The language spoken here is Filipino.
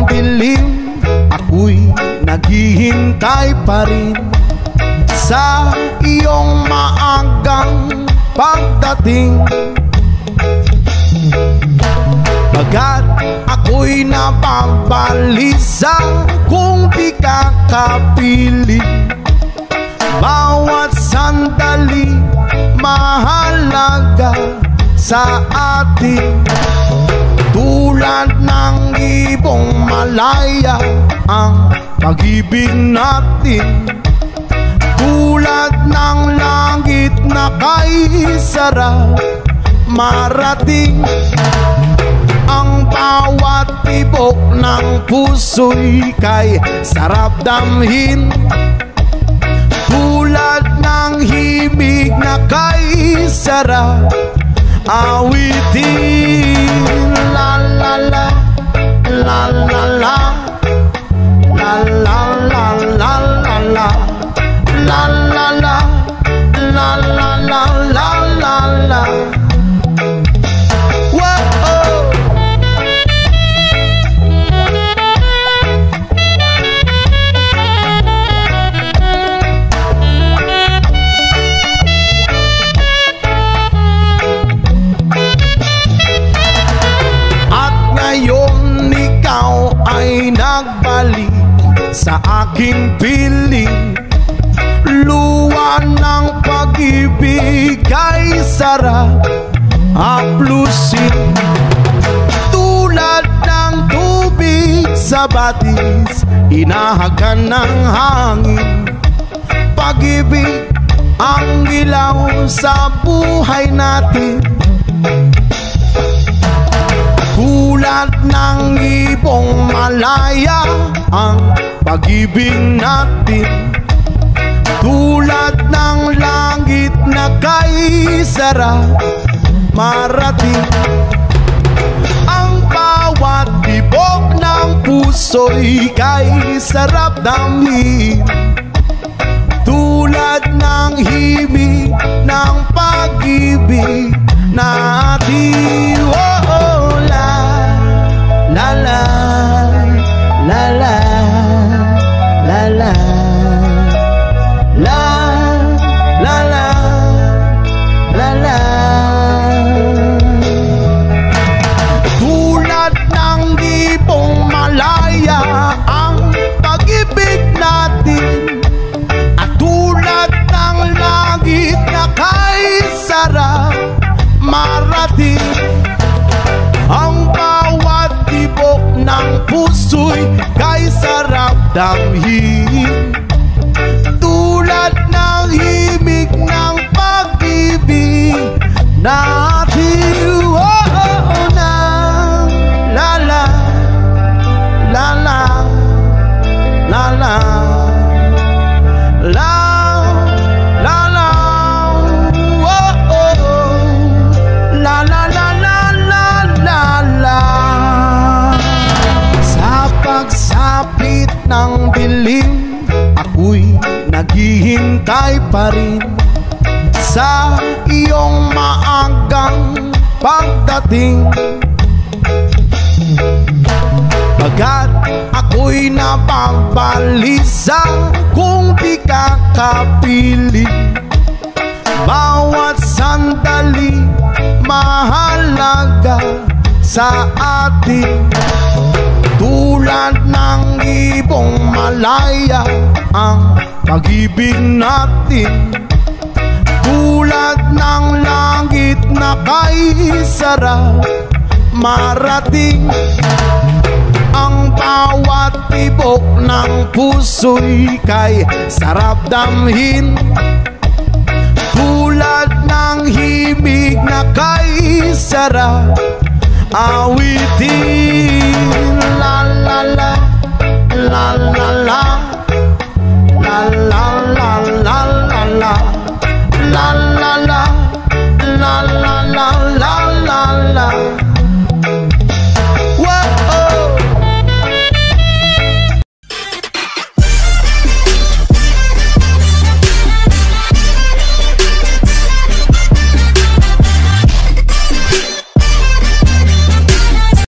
ng dilim, ako'y naghihintay pa rin sa iyong maagang pagdating. Bagat ako'y napabalisa kung di ka kapiling. Bawat sandali mahalaga sa atin. Tulad ng ibong malaya ang pag-ibig natin. Tulad ng langit na kay sarap marating. Ang bawat tibok ng puso'y kay sarap damhin. Tulad ng himig na kay sarap awitin. La la la, la la la, la la la la la la, la la la, la la la la la la. Nagbalik sa aking piling. Luwa ng pag-ibig ay sarap haplusin. Tulad ng tubig sa batis, inahagan ng hangin. Pag-ibig ang ilaw sa buhay natin. Tulad ng ibong malaya ang pag-ibig natin. Tulad ng langit na kay sarap marating. Ang bawat tibok ng puso'y kay sarap damhin. Tulad ng himig ng pag-ibig natin. Oh, oh, la la la la la la la la la la la la. Tulad ng ibong malaya ang pag-ibig natin. At tulad ng langit na kay sarap marating. Ang bawat tibok ng puso'y kay sarap damhin. Tulad ng himig ng pag-ibig natin. Oh, oh, oh, na la la la la la la la. Pagsapit ng dilim, ako'y naghihintay pa rin sa iyong maagang pagdating. Bagat ako'y napabalisa kung di ka kapiling. Bawat sandali mahalaga sa atin. Tulad ng ibong malaya ang pag-ibig natin. Tulad ng langit na kay sarap marating. Ang bawat tibok ng puso'y kay sarap damhin. Tulad ng himig na kay sarap awitin.